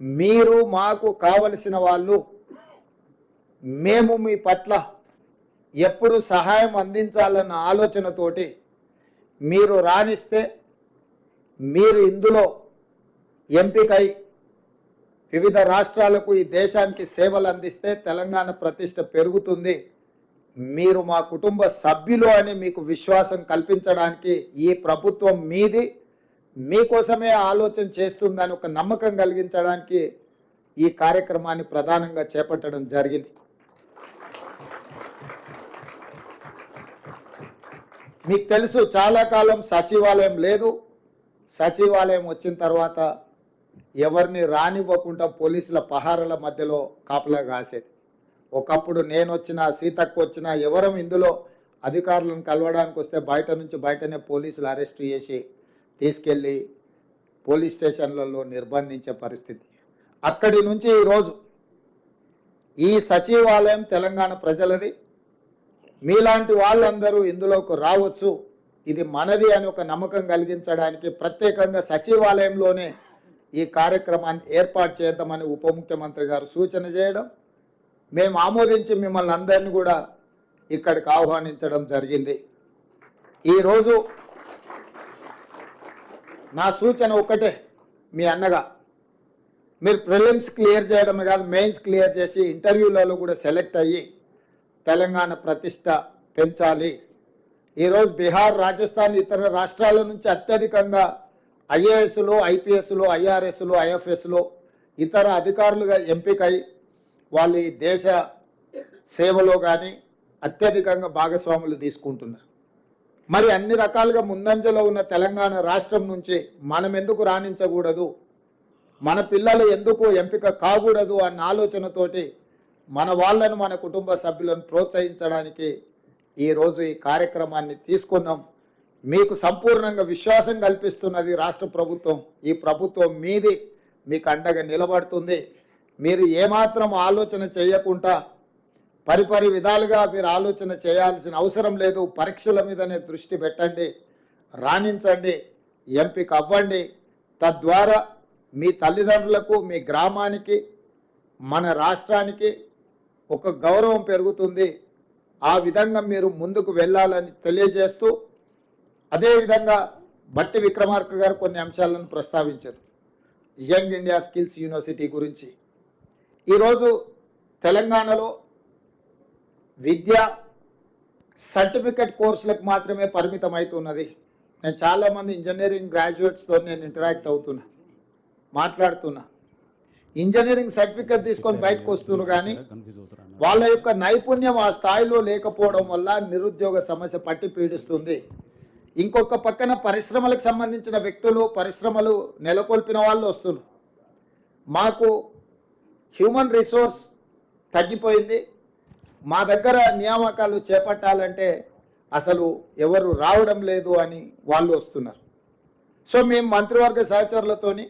మీరు మాకు కావలసిన వాళ్ళు, మేము మీ పట్ల ఎప్పుడు సహాయం అందించాలన్న ఆలోచనతోటి మీరు రాణిస్తే, మీరు ఇందులో ఎంపికై వివిధ రాష్ట్రాలకు ఈ దేశానికి సేవలు అందిస్తే తెలంగాణ ప్రతిష్ట పెరుగుతుంది. మీరు మా కుటుంబ సభ్యులు అని మీకు విశ్వాసం కల్పించడానికి ఈ ప్రభుత్వం మీది, మీకోసమే ఆలోచన చేస్తుందని ఒక నమ్మకం కలిగించడానికి ఈ కార్యక్రమాన్ని ప్రధానంగా చేపట్టడం జరిగింది. మీకు తెలుసు, చాలా కాలం సచివాలయం లేదు. సచివాలయం వచ్చిన తర్వాత ఎవరిని రానివ్వకుండా పోలీసుల పహారాల మధ్యలో కాపలా కాసేది. ఒకప్పుడు నేను వచ్చినా, సీతక్క వచ్చినా, ఎవరం ఇందులో అధికారులను కలవడానికి వస్తే బయటనే పోలీసులు అరెస్ట్ చేసి తీసుకెళ్ళి పోలీస్ స్టేషన్లలో నిర్బంధించే పరిస్థితి. అక్కడి నుంచి ఈరోజు ఈ సచివాలయం తెలంగాణ ప్రజలది. మీలాంటి వాళ్ళందరూ ఇందులోకి రావచ్చు, ఇది మనది అని ఒక నమ్మకం కలిగించడానికి ప్రత్యేకంగా సచివాలయంలోనే ఈ కార్యక్రమాన్ని ఏర్పాటు చేద్దామని ఉప ముఖ్యమంత్రి గారు సూచన చేయడం, మేము ఆమోదించి మిమ్మల్ని అందరినీ కూడా ఇక్కడికి ఆహ్వానించడం జరిగింది. ఈరోజు నా సూచన ఒకటే, మీ అన్నగా మీరు ప్రిలిమ్స్ క్లియర్ చేయడమే కాదు, మెయిన్స్ క్లియర్ చేసి ఇంటర్వ్యూలలో కూడా సెలెక్ట్ అయ్యి తెలంగాణ ప్రతిష్ట పెంచాలి. ఈరోజు బీహార్, రాజస్థాన్, ఇతర రాష్ట్రాల నుంచి అత్యధికంగా ఐఏఎస్లు, ఐపీఎస్లు, ఐఆర్ఎస్లు, ఐఎఫ్ఎస్లు, ఇతర అధికారులుగా ఎంపికై వాళ్ళు ఈ దేశ సేవలో కానీ అత్యధికంగా భాగస్వాములు తీసుకుంటున్నారు. మరి అన్ని రకాలుగా ముందంజలో ఉన్న తెలంగాణ రాష్ట్రం నుంచి మనం ఎందుకు రాణించకూడదు, మన పిల్లలు ఎందుకు ఎంపిక కాకూడదు అన్న ఆలోచనతోటి మన వాళ్ళను, మన కుటుంబ సభ్యులను ప్రోత్సహించడానికి ఈరోజు ఈ కార్యక్రమాన్ని తీసుకున్నాం. మీకు సంపూర్ణంగా విశ్వాసం కల్పిస్తున్నది రాష్ట్ర ప్రభుత్వం. ఈ ప్రభుత్వం మీది, మీకు అండగా నిలబడుతుంది. మీరు ఏమాత్రం ఆలోచన చేయకుండా పరిపరి విధాలుగా మీరు ఆలోచన చేయాల్సిన అవసరం లేదు. పరీక్షల మీదనే దృష్టి పెట్టండి, రాణించండి, ఎంపిక అవ్వండి. తద్వారా మీ తల్లిదండ్రులకు, మీ గ్రామానికి, మన రాష్ట్రానికి ఒక గౌరవం పెరుగుతుంది. ఆ విధంగా మీరు ముందుకు వెళ్ళాలని తెలియజేస్తూ, అదేవిధంగా బట్టి విక్రమార్క గారు కొన్ని అంశాలను ప్రస్తావించారు. యంగ్ ఇండియా స్కిల్స్ యూనివర్సిటీ గురించి. ఈరోజు తెలంగాణలో విద్య సర్టిఫికెట్ కోర్సులకు మాత్రమే పరిమితం అవుతున్నది. నేను చాలామంది ఇంజనీరింగ్ గ్రాడ్యుయేట్స్తో నేను ఇంటరాక్ట్ అవుతున్నా, మాట్లాడుతున్నా. ఇంజనీరింగ్ సర్టిఫికెట్ తీసుకొని బయటకు వస్తున్నారు, కానీ వాళ్ళ యొక్క నైపుణ్యం ఆ స్థాయిలో లేకపోవడం వల్ల నిరుద్యోగ సమస్య పట్టి పీడిస్తుంది. ఇంకొక పక్కన పరిశ్రమలకు సంబంధించిన వ్యక్తులు, పరిశ్రమలు నెలకొల్పిన వాళ్ళు వస్తున్నారు. మాకు హ్యూమన్ రిసోర్స్ తగ్గిపోయింది, మా దగ్గర నియామకాలు చేపట్టాలంటే అసలు ఎవరు రావడం లేదు అని వాళ్ళు వస్తున్నారు. సో మేము మంత్రివర్గ సహచరులతోని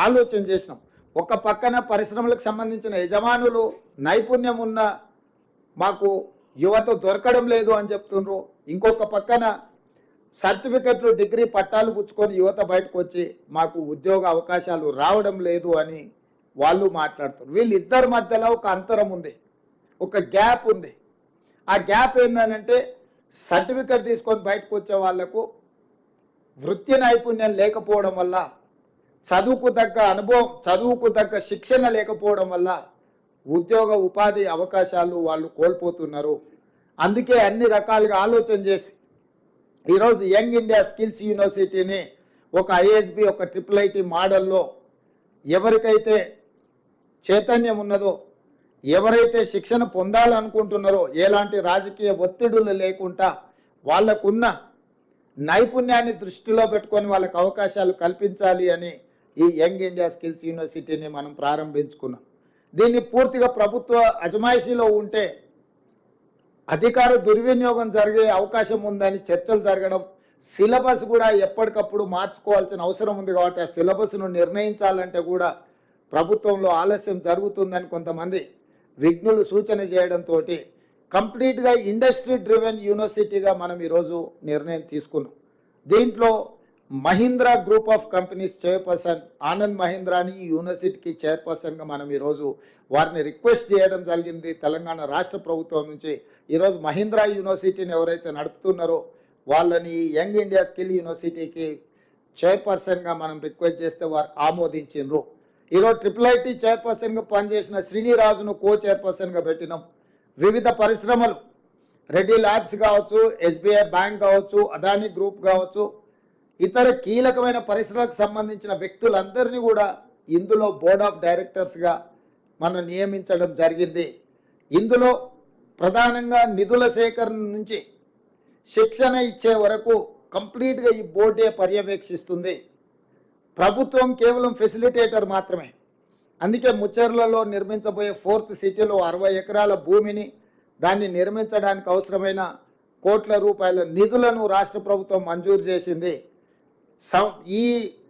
ఆలోచన చేసినాం. ఒక పక్కన పరిశ్రమలకు సంబంధించిన యజమానులు నైపుణ్యం ఉన్న మాకు యువత దొరకడం లేదు అని చెప్తున్నారు. ఇంకొక పక్కన సర్టిఫికెట్లు, డిగ్రీ పట్టాలు పుచ్చుకొని యువత బయటకు వచ్చి మాకు ఉద్యోగ అవకాశాలు రావడం లేదు అని వాళ్ళు మాట్లాడుతారు. వీళ్ళిద్దరి మధ్యలో ఒక అంతరం ఉంది, ఒక గ్యాప్ ఉంది. ఆ గ్యాప్ ఏంటంటే సర్టిఫికెట్ తీసుకొని బయటకు వచ్చే వాళ్లకు వృత్తి నైపుణ్యం లేకపోవడం వల్ల, చదువుకు తగ్గ అనుభవం, చదువుకు తగ్గ శిక్షణ లేకపోవడం వల్ల ఉద్యోగ ఉపాధి అవకాశాలు వాళ్ళు కోల్పోతున్నారు. అందుకే అన్ని రకాలుగా ఆలోచన చేసి ఈరోజు యంగ్ ఇండియా స్కిల్స్ యూనివర్సిటీని ఒక ఐఎస్బి, ఒక IIIT మోడల్లో ఎవరికైతే చైతన్యం ఉన్నదో, ఎవరైతే శిక్షణ పొందాలనుకుంటున్నారో, ఎలాంటి రాజకీయ ఒత్తిడులు లేకుండా వాళ్ళకున్న నైపుణ్యాన్ని దృష్టిలో పెట్టుకొని వాళ్ళకు అవకాశాలు కల్పించాలి అని ఈ యంగ్ ఇండియా స్కిల్స్ యూనివర్సిటీని మనం ప్రారంభించుకున్నాం. దీన్ని పూర్తిగా ప్రభుత్వ అజమాయిషీలో ఉంటే అధికార దుర్వినియోగం జరిగే అవకాశం ఉందని చర్చలు జరగడం, సిలబస్ కూడా ఎప్పటికప్పుడు మార్చుకోవాల్సిన అవసరం ఉంది. కాబట్టి ఆ సిలబస్ను నిర్ణయించాలంటే కూడా ప్రభుత్వంలో ఆలస్యం జరుగుతుందని కొంతమంది విఘ్నులు సూచన చేయడంతో కంప్లీట్గా ఇండస్ట్రీ డ్రివెన్ యూనివర్సిటీగా మనం ఈరోజు నిర్ణయం తీసుకున్నాం. దీంట్లో Mahindra group of companies chairperson Anand మహీంద్రాని ఈ యూనివర్సిటీకి చైర్పర్సన్గా మనం ఈరోజు వారిని రిక్వెస్ట్ చేయడం జరిగింది తెలంగాణ రాష్ట్ర ప్రభుత్వం నుంచి. ఈరోజు మహీంద్రా యూనివర్సిటీని ఎవరైతే నడుపుతున్నారో వాళ్ళని యంగ్ ఇండియా స్కిల్ యూనివర్సిటీకి చైర్పర్సన్గా మనం రిక్వెస్ట్ చేస్తే వారు ఆమోదించారు. ఈరోజు IIIT చైర్పర్సన్గా పనిచేసిన శ్రీనిరాజును కో చైర్పర్సన్గా పెట్టినాం. వివిధ పరిశ్రమలు రెడ్డి ల్యాబ్స్ కావచ్చు, SBI బ్యాంక్ కావచ్చు, అదానీ గ్రూప్ కావచ్చు, ఇతర కీలకమైన పరిశ్రమలకు సంబంధించిన వ్యక్తులందరినీ కూడా ఇందులో బోర్డ్ ఆఫ్ డైరెక్టర్స్గా మనం నియమించడం జరిగింది. ఇందులో ప్రధానంగా నిధుల సేకరణ నుంచి శిక్షణ ఇచ్చే వరకు కంప్లీట్గా ఈ బోర్డే పర్యవేక్షిస్తుంది. ప్రభుత్వం కేవలం ఫెసిలిటేటర్ మాత్రమే. అందుకే ముచ్చర్లలో నిర్మించబోయే 4th సిటీలో 60 ఎకరాల భూమిని దాన్ని నిర్మించడానికి అవసరమైన కోట్ల రూపాయల నిధులను రాష్ట్ర ప్రభుత్వం మంజూరు చేసింది. ఈ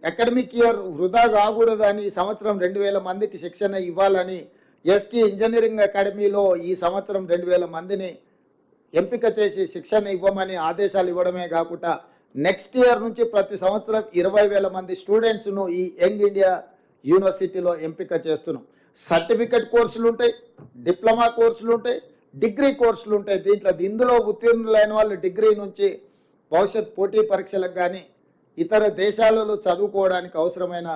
అకాడమిక్ ఇయర్ వృధా కాకూడదని ఈ సంవత్సరం 2000 మందికి శిక్షణ ఇవ్వాలని ఎస్కి ఇంజనీరింగ్ అకాడమీలో ఈ సంవత్సరం 2000 మందిని ఎంపిక చేసి శిక్షణ ఇవ్వమని ఆదేశాలు ఇవ్వడమే కాకుండా నెక్స్ట్ ఇయర్ నుంచి ప్రతి సంవత్సరం 20,000 మంది స్టూడెంట్స్ను ఈ యంగ్ ఇండియా యూనివర్సిటీలో ఎంపిక చేస్తున్నాం. సర్టిఫికెట్ కోర్సులు ఉంటాయి, డిప్లొమా కోర్సులు ఉంటాయి, డిగ్రీ కోర్సులు ఉంటాయి. ఇందులో ఉత్తీర్ణులైన వాళ్ళు డిగ్రీ నుంచి భవిష్యత్ పోటీ పరీక్షలకు కానీ ఇతర దేశాలలో చదువుకోవడానికి అవసరమైన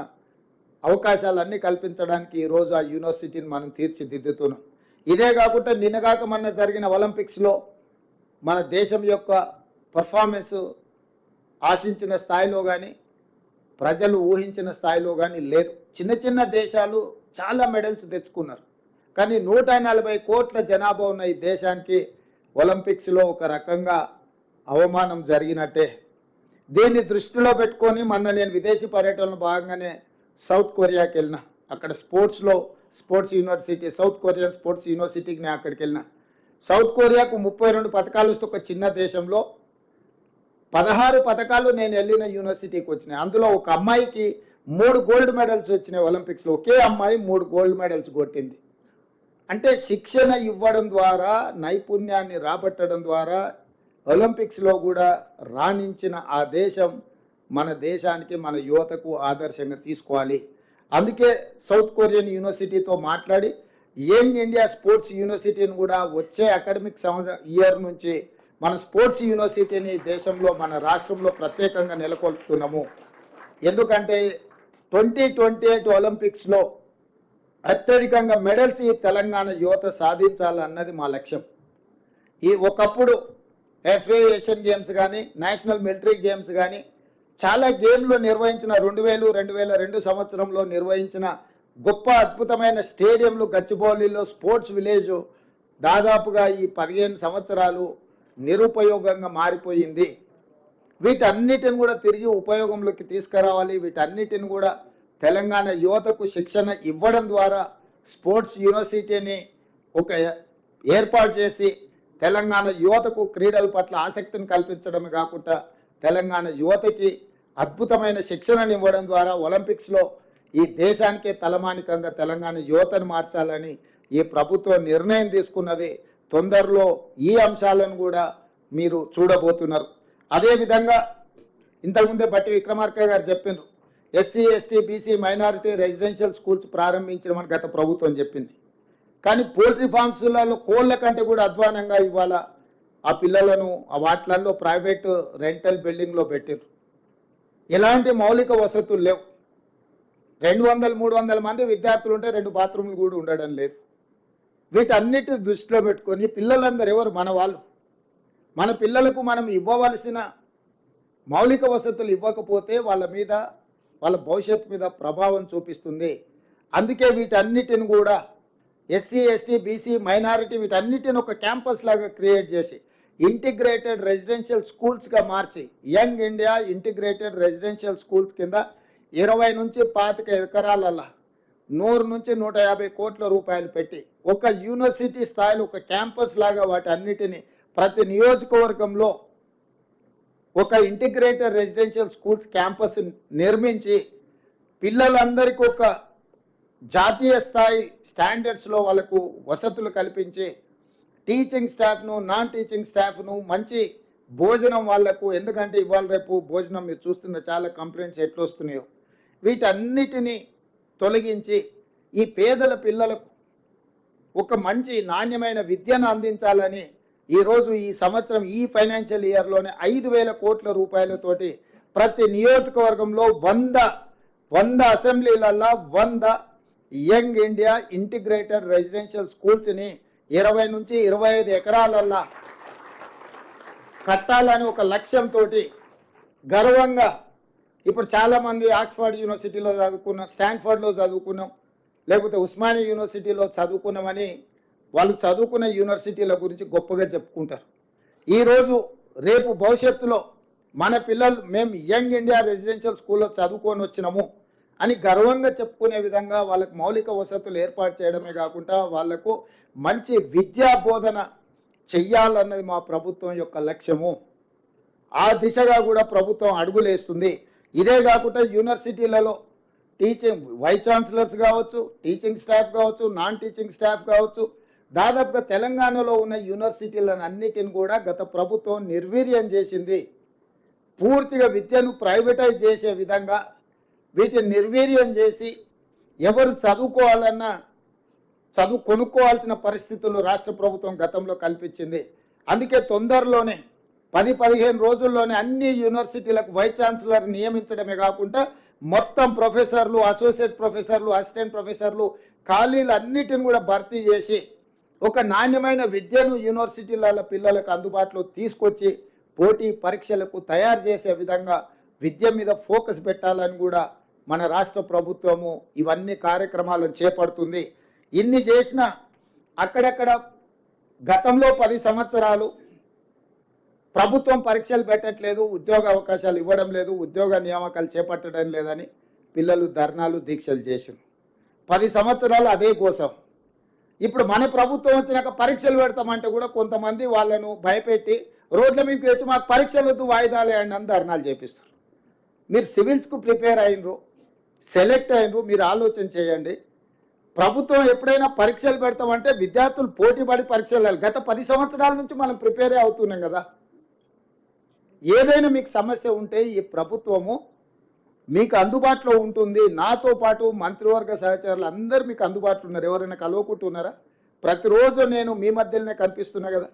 అవకాశాలన్నీ కల్పించడానికి ఈరోజు ఆ యూనివర్సిటీని మనం తీర్చిదిద్దుతున్నాం. ఇదే కాకుండా నిన్నగాక మొన్న జరిగిన ఒలింపిక్స్లో మన దేశం యొక్క పర్ఫార్మెన్స్ ఆశించిన స్థాయిలో కానీ ప్రజలు ఊహించిన స్థాయిలో కానీ లేదు. చిన్న చిన్న దేశాలు చాలా మెడల్స్ తెచ్చుకున్నారు. కానీ 140 కోట్ల జనాభా ఉన్న ఈ దేశానికి ఒలింపిక్స్లో ఒక రకంగా అవమానం జరిగినట్టే. దీన్ని దృష్టిలో పెట్టుకొని మొన్న నేను విదేశీ పర్యటనలో భాగంగానే సౌత్ కొరియాకి వెళ్ళిన. అక్కడ sports university, south Korean sports యూనివర్సిటీకి నేను అక్కడికి వెళ్ళిన. సౌత్ కొరియాకు 32 పథకాలు వస్తే ఒక చిన్న దేశంలో 16 పథకాలు నేను వెళ్ళిన యూనివర్సిటీకి వచ్చినాయి. అందులో ఒక అమ్మాయికి 3 గోల్డ్ మెడల్స్ వచ్చినాయి ఒలింపిక్స్లో. ఒకే అమ్మాయి 3 గోల్డ్ మెడల్స్ కొట్టింది. అంటే శిక్షణ ఇవ్వడం ద్వారా, నైపుణ్యాన్ని రాబట్టడం ద్వారా ఒలింపిక్స్లో కూడా రాణించిన ఆ దేశం మన దేశానికి, మన యువతకు ఆదర్శంగా తీసుకోవాలి. అందుకే సౌత్ కొరియన్ యూనివర్సిటీతో మాట్లాడి యంగ్ ఇండియా స్పోర్ట్స్ యూనివర్సిటీని కూడా వచ్చే అకాడమిక్ ఇయర్ నుంచి మన స్పోర్ట్స్ యూనివర్సిటీని దేశంలో, మన రాష్ట్రంలో ప్రత్యేకంగా నెలకొల్పుతున్నాము. ఎందుకంటే 2028 ఒలింపిక్స్లో అత్యధికంగా మెడల్స్ ఈ తెలంగాణ యువత సాధించాలన్నది మా లక్ష్యం. ఒకప్పుడు FA ఏషియన్ గేమ్స్ కానీ, నేషనల్ మిలిటరీ గేమ్స్ కానీ చాలా గేమ్లు నిర్వహించిన 2002 సంవత్సరంలో నిర్వహించిన గొప్ప అద్భుతమైన స్టేడియంలు గచ్చిబౌలిలో స్పోర్ట్స్ విలేజ్ దాదాపుగా ఈ 15 సంవత్సరాలు నిరుపయోగంగా మారిపోయింది. వీటన్నిటిని కూడా తిరిగి ఉపయోగంలోకి తీసుకురావాలి. వీటన్నిటిని కూడా తెలంగాణ యువతకు శిక్షణ ఇవ్వడం ద్వారా స్పోర్ట్స్ యూనివర్సిటీని ఒక ఏర్పాటు చేసి తెలంగాణ యువతకు క్రీడల పట్ల ఆసక్తిని కల్పించడమే కాకుండా తెలంగాణ యువతకి అద్భుతమైన శిక్షణను ఇవ్వడం ద్వారా ఒలింపిక్స్లో ఈ దేశానికే తలమానికంగా తెలంగాణ యువతను మార్చాలని ఈ ప్రభుత్వం నిర్ణయం తీసుకున్నది. తొందరలో ఈ అంశాలను కూడా మీరు చూడబోతున్నారు. అదేవిధంగా ఇంతకుముందే బట్టి విక్రమార్క గారు చెప్పినారు, SC, ST, BC minority residential schools ప్రారంభించడం గత ప్రభుత్వం చెప్పింది. కానీ పోల్ట్రీ ఫార్మ్స్లలో కోళ్ళ కంటే కూడా అధ్వానంగా ఇవాళ ఆ పిల్లలను ఆ వాటిలలో ప్రైవేట్ రెంటల్ బిల్డింగ్లో పెట్టారు. ఎలాంటి మౌలిక వసతులు లేవు. 200-300 మంది విద్యార్థులు ఉంటే 2 బాత్రూమ్లు కూడా ఉండడం లేదు. వీటన్నిటిని దృష్టిలో పెట్టుకొని పిల్లలందరూ ఎవరు? మన వాళ్ళు. మన పిల్లలకు మనం ఇవ్వవలసిన మౌలిక వసతులు ఇవ్వకపోతే వాళ్ళ భవిష్యత్తు మీద ప్రభావం చూపిస్తుంది. అందుకే వీటన్నిటిని కూడా SC, ST, BC మైనారిటీ వీటన్నిటిని ఒక క్యాంపస్ లాగా క్రియేట్ చేసి ఇంటిగ్రేటెడ్ రెసిడెన్షియల్ స్కూల్స్గా మార్చి young India integrated residential schools కింద 20 నుంచి 25 ఎకరాలల్లా 100 నుంచి 150 కోట్ల రూపాయలు పెట్టి ఒక యూనివర్సిటీ స్థాయిలో ఒక క్యాంపస్ లాగా వాటి అన్నిటిని ప్రతి నియోజకవర్గంలో ఒక ఇంటిగ్రేటెడ్ రెసిడెన్షియల్ స్కూల్స్ క్యాంపస్ నిర్మించి పిల్లలందరికీ ఒక జాతీయ స్థాయి స్టాండర్డ్స్లో వాళ్ళకు వసతులు కల్పించి టీచింగ్ స్టాఫ్ను, నాన్ టీచింగ్ స్టాఫ్ను, మంచి భోజనం వాళ్లకు, ఎందుకంటే ఇవాళ రేపు భోజనం మీరు చూస్తున్న చాలా కంప్లైంట్స్ ఎట్లా వస్తున్నాయో, వీటన్నిటినీ తొలగించి ఈ పేదల పిల్లలకు ఒక మంచి నాణ్యమైన విద్యను అందించాలని ఈరోజు ఈ సంవత్సరం ఈ ఫైనాన్షియల్ ఇయర్లోనే 5,000 కోట్ల రూపాయలతోటి ప్రతి నియోజకవర్గంలో 100 అసెంబ్లీలల్లో 100 యంగ్ ఇండియా ఇంటిగ్రేటెడ్ రెసిడెన్షియల్ స్కూల్స్ని 20 నుంచి 25 ఎకరాలల్లో కట్టాలని ఒక లక్ష్యంతో గర్వంగా ఇప్పుడు చాలామంది ఆక్స్ఫర్డ్ యూనివర్సిటీలో చదువుకున్నాం, స్టాన్ఫర్డ్లో చదువుకున్నాం, లేకపోతే ఉస్మానియా యూనివర్సిటీలో చదువుకున్నామని వాళ్ళు చదువుకున్న యూనివర్సిటీల గురించి గొప్పగా చెప్పుకుంటారు. ఈరోజు రేపు భవిష్యత్తులో మన పిల్లలు మేము యంగ్ ఇండియా రెసిడెన్షియల్ స్కూల్లో చదువుకొని వచ్చినాము అని గర్వంగా చెప్పుకునే విధంగా వాళ్ళకు మౌలిక వసతులు ఏర్పాటు చేయడమే కాకుండా వాళ్లకు మంచి విద్యా బోధన చెయ్యాలన్నది మా ప్రభుత్వం యొక్క లక్ష్యము. ఆ దిశగా కూడా ప్రభుత్వం అడుగులేస్తుంది. ఇదే కాకుండా యూనివర్సిటీలలో టీచింగ్ వైస్ ఛాన్సలర్స్ కావచ్చు, టీచింగ్ స్టాఫ్ కావచ్చు, నాన్ టీచింగ్ స్టాఫ్ కావచ్చు, దాదాపుగా తెలంగాణలో ఉన్న యూనివర్సిటీలను అన్నిటిని కూడా గత ప్రభుత్వం నిర్వీర్యం చేసింది. పూర్తిగా విద్యను ప్రైవేటైజ్ చేసే విధంగా వీటిని నిర్వీర్యం చేసి ఎవరు చదువుకోవాలన్నా కొనుక్కోవాల్సిన పరిస్థితులు రాష్ట్ర ప్రభుత్వం గతంలో కల్పించింది. అందుకే తొందరలోనే 10-15 రోజుల్లోనే అన్ని యూనివర్సిటీలకు వైస్ ఛాన్సలర్ నియమించడమే కాకుండా మొత్తం ప్రొఫెసర్లు, అసోసియేట్ ప్రొఫెసర్లు, అసిస్టెంట్ ప్రొఫెసర్లు ఖాళీలు అన్నిటిని కూడా భర్తీ చేసి ఒక నాణ్యమైన విద్యను యూనివర్సిటీల పిల్లలకు అందుబాటులో తీసుకొచ్చి పోటీ పరీక్షలకు తయారు చేసే విధంగా విద్య మీద ఫోకస్ పెట్టాలని కూడా మన రాష్ట్ర ప్రభుత్వము ఇవన్నీ కార్యక్రమాలను చేపడుతుంది. ఇన్ని చేసినా అక్కడక్కడ గతంలో 10 సంవత్సరాలు ప్రభుత్వం పరీక్షలు పెట్టట్లేదు, ఉద్యోగ అవకాశాలు ఇవ్వడం లేదు, ఉద్యోగ నియామకాలు చేపట్టడం లేదని పిల్లలు ధర్నాలు, దీక్షలు చేశారు. 10 సంవత్సరాలు అదే కోసం. ఇప్పుడు మన ప్రభుత్వం వచ్చినాక పరీక్షలు పెడతామంటే కూడా కొంతమంది వాళ్ళను భయపెట్టి రోడ్ల మీదకి తెచ్చి మాకు పరీక్షలు వద్దు, వాయిదాలు వేయండి అని ధర్నాలు చేపిస్తారు. మీరు సివిల్స్కు ప్రిపేర్ అయినరు, సెలెక్ట్ అయినరు, మీరు ఆలోచన చేయండి. ప్రభుత్వం ఎప్పుడైనా పరీక్షలు పెడతామంటే విద్యార్థులు పోటీ పడి పరీక్షలు గత 10 సంవత్సరాల నుంచి మనం ప్రిపేరే అవుతున్నాం కదా. ఏదైనా మీకు సమస్య ఉంటే ఈ ప్రభుత్వము మీకు అందుబాటులో ఉంటుంది. నాతో పాటు మంత్రివర్గ సహచరులు అందరూ మీకు అందుబాటులో ఉన్నారు. ఎవరైనా కలవకుంటున్నారా? ప్రతిరోజు నేను మీ మధ్యలోనే కనిపిస్తున్నా కదా.